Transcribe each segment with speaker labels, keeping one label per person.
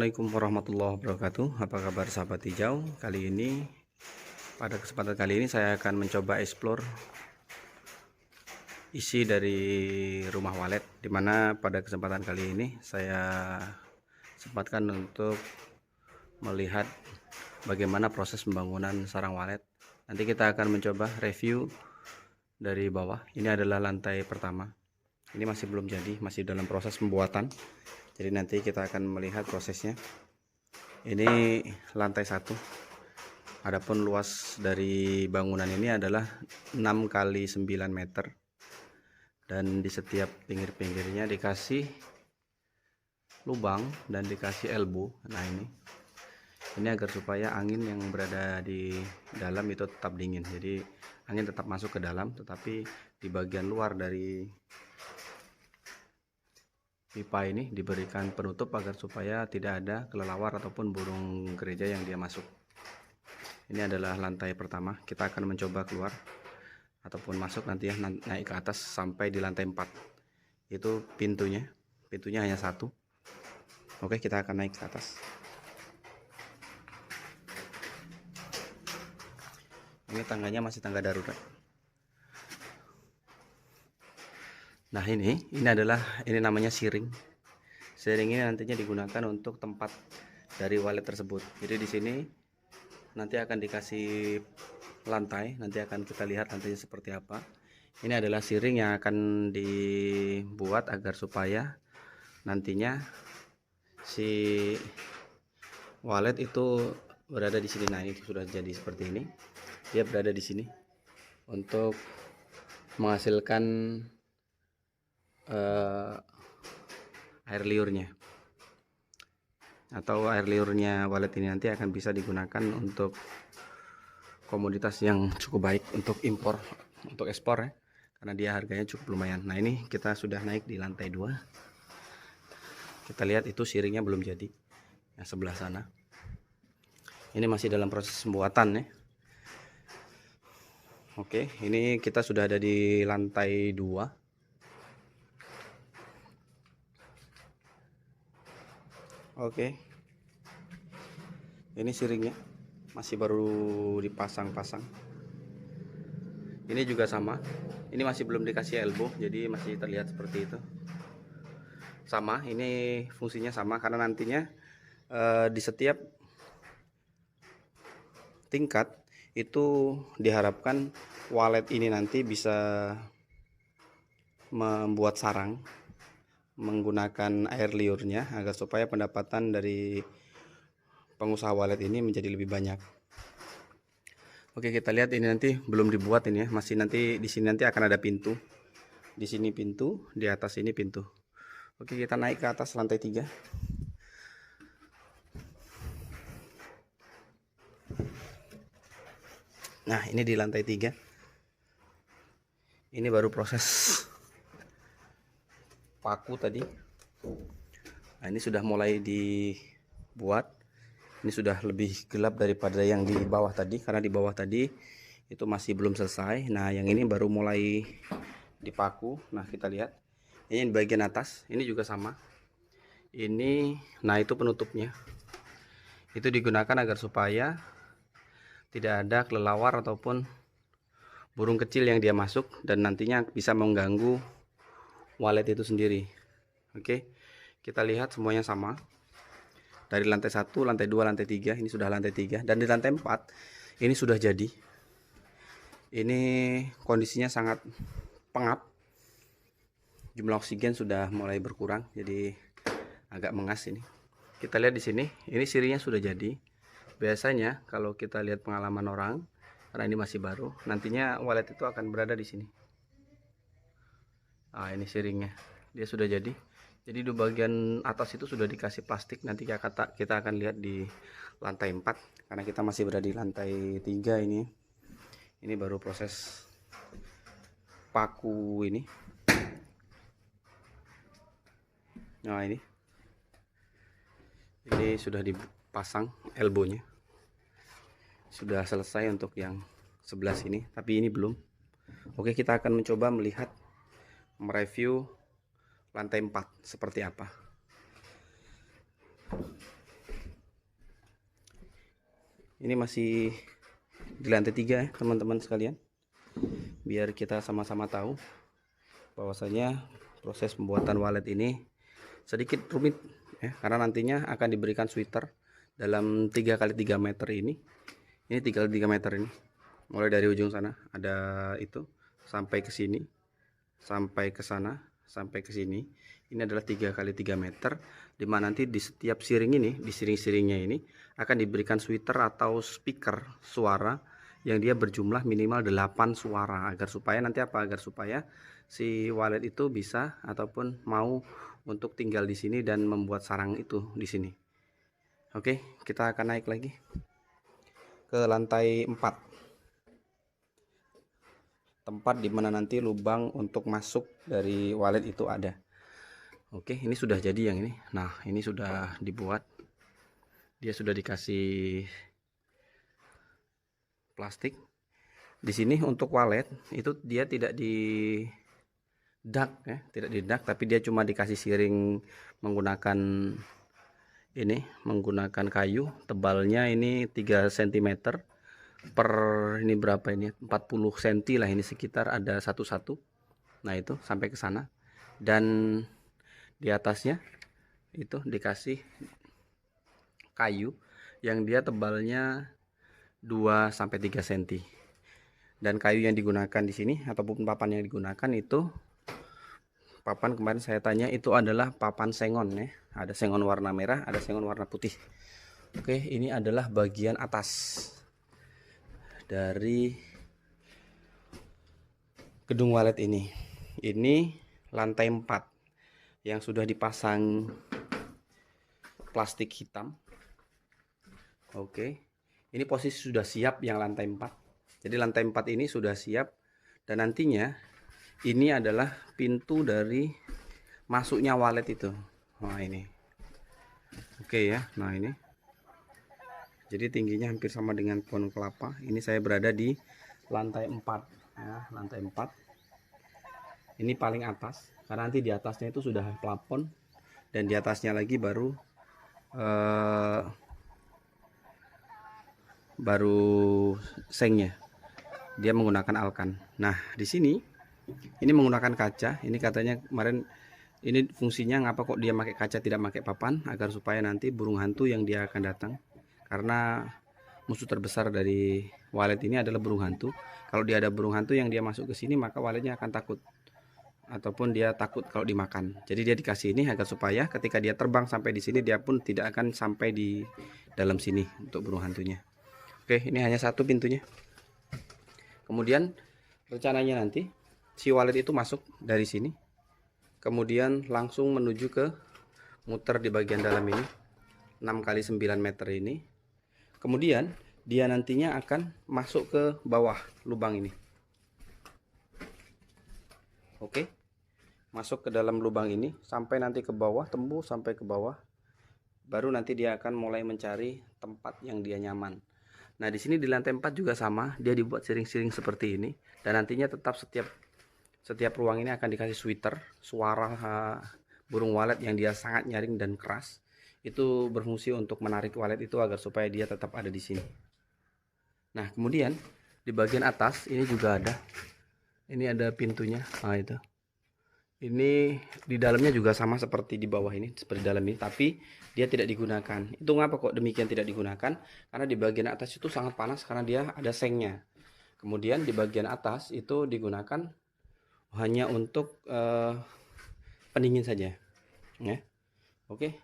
Speaker 1: Assalamualaikum warahmatullahi wabarakatuh. Apa kabar sahabat hijau? Pada kesempatan kali ini saya akan mencoba explore isi dari rumah walet, dimana pada kesempatan kali ini saya sempatkan untuk melihat bagaimana proses pembangunan sarang walet. Nanti kita akan mencoba review dari bawah. Ini adalah lantai pertama. Ini masih belum jadi, masih dalam proses pembuatan. Jadi nanti kita akan melihat prosesnya. Ini lantai 1. Adapun luas dari bangunan ini adalah 6 kali 9 meter. Dan di setiap pinggir-pinggirnya dikasih lubang dan dikasih elbow. Nah, ini agar supaya angin yang berada di dalam itu tetap dingin. Jadi angin tetap masuk ke dalam, tetapi di bagian luar dari pipa ini diberikan penutup agar supaya tidak ada kelelawar ataupun burung gereja yang dia masuk. Ini adalah lantai pertama. Kita akan mencoba keluar ataupun masuk nanti ya, naik ke atas sampai di lantai 4. Itu pintunya hanya 1. Oke, kita akan naik ke atas. Ini tangganya masih tangga darurat. Nah, ini namanya siring. Siring ini nantinya digunakan untuk tempat dari walet tersebut. Jadi di sini nanti akan dikasih lantai, nanti akan kita lihat lantainya seperti apa. Ini adalah siring yang akan dibuat agar supaya nantinya si walet itu berada di sini. Nah, ini sudah jadi seperti ini. Dia berada di sini untuk menghasilkan air liurnya, atau air liurnya walet ini nanti akan bisa digunakan untuk komoditas yang cukup baik untuk impor, untuk ekspor ya, karena dia harganya cukup lumayan. Nah, ini kita sudah naik di lantai 2. Kita lihat itu siringnya belum jadi, yang sebelah sana. Ini masih dalam proses pembuatan ya. Oke, ini kita sudah ada di lantai 2. Oke, ini siringnya masih baru dipasang-pasang. Ini juga sama, ini masih belum dikasih elbow, jadi masih terlihat seperti itu. Sama, ini fungsinya sama karena nantinya di setiap tingkat itu diharapkan walet ini nanti bisa membuat sarang menggunakan air liurnya agar supaya pendapatan dari pengusaha walet ini menjadi lebih banyak. Oke, kita lihat ini nanti belum dibuat ini ya, masih nanti di sini nanti akan ada pintu. Di sini pintu, di atas ini pintu. Oke, kita naik ke atas lantai 3. Nah, ini di lantai 3. Ini baru proses paku tadi. Nah, ini sudah mulai dibuat. Ini sudah lebih gelap daripada yang di bawah tadi, karena di bawah tadi itu masih belum selesai. Nah, yang ini baru mulai dipaku. Nah, kita lihat ini di bagian atas, ini juga sama. Ini, nah itu penutupnya. Itu digunakan agar supaya tidak ada kelelawar ataupun burung kecil yang dia masuk dan nantinya bisa mengganggu walet itu sendiri. Oke, kita lihat semuanya sama. Dari lantai 1, lantai 2, lantai 3, ini sudah lantai 3. Dan di lantai 4, ini sudah jadi. Ini kondisinya sangat pengap. Jumlah oksigen sudah mulai berkurang, jadi agak mengas ini. Kita lihat di sini, ini sirinya sudah jadi. Biasanya kalau kita lihat pengalaman orang, karena ini masih baru, nantinya walet itu akan berada di sini. Nah, ini siringnya, dia sudah jadi. Jadi di bagian atas itu sudah dikasih plastik. Nanti kita akan lihat di lantai 4, karena kita masih berada di lantai 3 ini. Ini baru proses paku ini. Nah, ini sudah dipasang elbownya. Sudah selesai untuk yang sebelah sini, tapi ini belum. Oke, kita akan mencoba melihat, mereview lantai 4 seperti apa. Ini masih di lantai 3 ya teman-teman sekalian, biar kita sama-sama tahu bahwasanya proses pembuatan walet ini sedikit rumit ya, karena nantinya akan diberikan sweater dalam 3 kali 3 meter ini 3 kali 3 meter ini, mulai dari ujung sana ada itu sampai ke sini, sampai ke sana, sampai ke sini. Ini adalah 3 kali 3 meter, dimana nanti di setiap siring ini, di siring-siringnya ini akan diberikan sweater atau speaker suara yang dia berjumlah minimal 8 suara, agar supaya nanti apa, agar supaya si walet itu bisa ataupun mau untuk tinggal di sini dan membuat sarang itu di sini. Oke, kita akan naik lagi ke lantai 4, tempat dimana nanti lubang untuk masuk dari walet itu ada. Oke, ini sudah jadi yang ini. Nah, ini sudah dibuat, dia sudah dikasih plastik. Di sini untuk walet itu dia tidak di dak ya, tidak di dak, tapi dia cuma dikasih siring menggunakan ini, menggunakan kayu, tebalnya ini 3 cm per ini berapa ini, 40 cm lah ini, sekitar ada satu-satu. Nah, itu sampai ke sana, dan di atasnya itu dikasih kayu yang dia tebalnya 2 sampai 3 cm. Dan kayu yang digunakan di sini ataupun papan yang digunakan itu papan, kemarin saya tanya, itu adalah papan sengon ya. Ada sengon warna merah, ada sengon warna putih. Oke, ini adalah bagian atas dari gedung walet ini. Ini lantai 4 yang sudah dipasang plastik hitam. Oke, ini posisi sudah siap yang lantai 4. Jadi lantai 4 ini sudah siap, dan nantinya ini adalah pintu dari masuknya walet itu. Nah, ini. Oke ya. Nah, ini. Jadi tingginya hampir sama dengan pohon kelapa. Ini saya berada di lantai 4 ya, lantai 4. Ini paling atas, karena nanti di atasnya itu sudah plafon, dan di atasnya lagi baru sengnya. Dia menggunakan alkan. Nah, di sini ini menggunakan kaca. Ini katanya kemarin ini fungsinya ngapa kok dia pakai kaca tidak pakai papan, agar supaya nanti burung hantu yang dia akan datang, karena musuh terbesar dari walet ini adalah burung hantu. Kalau dia ada burung hantu yang dia masuk ke sini, maka waletnya akan takut ataupun dia takut kalau dimakan. Jadi dia dikasih ini agar supaya ketika dia terbang sampai di sini, dia pun tidak akan sampai di dalam sini untuk burung hantunya. Oke, ini hanya satu pintunya. Kemudian rencananya nanti si walet itu masuk dari sini, kemudian langsung menuju ke muter di bagian dalam ini 6 kali 9 meter ini. Kemudian dia nantinya akan masuk ke bawah lubang ini. Oke, masuk ke dalam lubang ini sampai nanti ke bawah, tembus sampai ke bawah. Baru nanti dia akan mulai mencari tempat yang dia nyaman. Nah, di sini di lantai 4 juga sama, dia dibuat siring-siring seperti ini, dan nantinya tetap setiap ruang ini akan dikasih sweater suara burung walet yang dia sangat nyaring dan keras. Itu berfungsi untuk menarik walet itu agar supaya dia tetap ada di sini. Nah, kemudian di bagian atas ini juga ada. Ini ada pintunya. Nah, itu. Ini di dalamnya juga sama seperti di bawah ini, seperti dalam ini, tapi dia tidak digunakan. Itu ngapa kok demikian tidak digunakan? Karena di bagian atas itu sangat panas karena dia ada sengnya. Kemudian di bagian atas itu digunakan hanya untuk pendingin saja. Ya. Oke.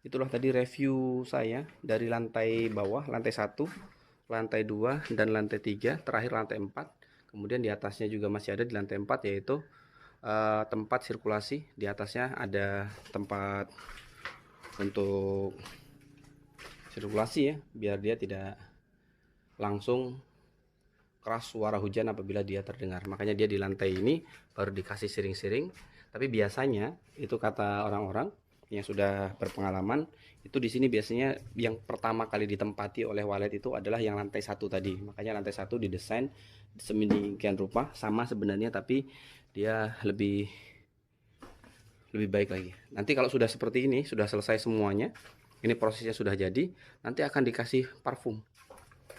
Speaker 1: Itulah tadi review saya dari lantai bawah, lantai 1, lantai 2, dan lantai 3, terakhir lantai 4. Kemudian di atasnya juga masih ada di lantai 4, yaitu tempat sirkulasi. Di atasnya ada tempat untuk sirkulasi ya, biar dia tidak langsung keras suara hujan apabila dia terdengar. Makanya dia di lantai ini baru dikasih siring-siring. Tapi biasanya itu kata orang-orang yang sudah berpengalaman, itu di sini biasanya yang pertama kali ditempati oleh walet itu adalah yang lantai 1 tadi. Makanya lantai 1 didesain sedemikian rupa, sama sebenarnya, tapi dia lebih baik lagi. Nanti kalau sudah seperti ini, sudah selesai semuanya, ini prosesnya sudah jadi, nanti akan dikasih parfum.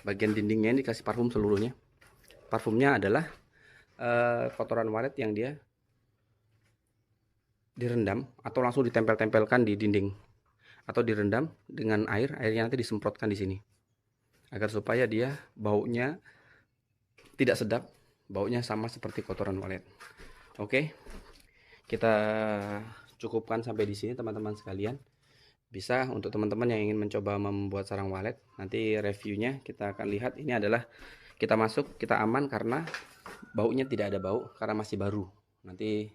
Speaker 1: bagian dindingnya ini dikasih parfum seluruhnya. Parfumnya adalah kotoran walet yang dia direndam atau langsung ditempel-tempelkan di dinding, atau direndam dengan air, airnya nanti disemprotkan di sini agar supaya dia baunya tidak sedap, baunya sama seperti kotoran walet. Oke, kita cukupkan sampai di sini teman-teman sekalian. Bisa untuk teman-teman yang ingin mencoba membuat sarang walet, nanti reviewnya kita akan lihat. Ini adalah kita masuk, kita aman karena baunya tidak ada bau karena masih baru. Nanti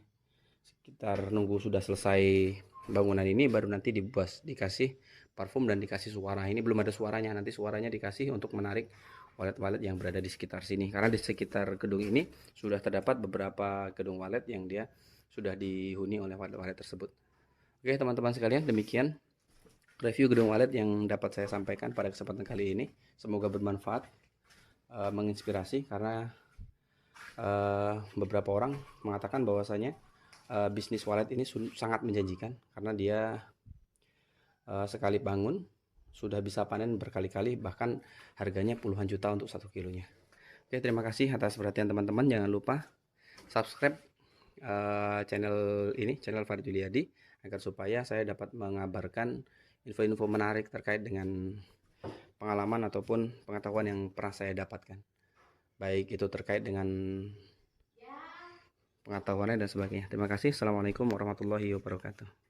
Speaker 1: sekitar nunggu sudah selesai bangunan ini baru nanti dibuat, dikasih parfum dan dikasih suara. Ini belum ada suaranya, nanti suaranya dikasih untuk menarik walet-walet yang berada di sekitar sini, karena di sekitar gedung ini sudah terdapat beberapa gedung walet yang dia sudah dihuni oleh walet-walet tersebut. Oke teman-teman sekalian, demikian review gedung walet yang dapat saya sampaikan pada kesempatan kali ini. Semoga bermanfaat, menginspirasi, karena beberapa orang mengatakan bahwasanya bisnis walet ini sangat menjanjikan karena dia sekali bangun sudah bisa panen berkali-kali, bahkan harganya puluhan juta untuk 1 kilonya. Oke, terima kasih atas perhatian teman-teman. Jangan lupa subscribe channel ini, channel Farid Juliadi, agar supaya saya dapat mengabarkan info-info menarik terkait dengan pengalaman ataupun pengetahuan yang pernah saya dapatkan, baik itu terkait dengan pengetahuannya dan sebagainya. Terima kasih. Assalamualaikum warahmatullahi wabarakatuh.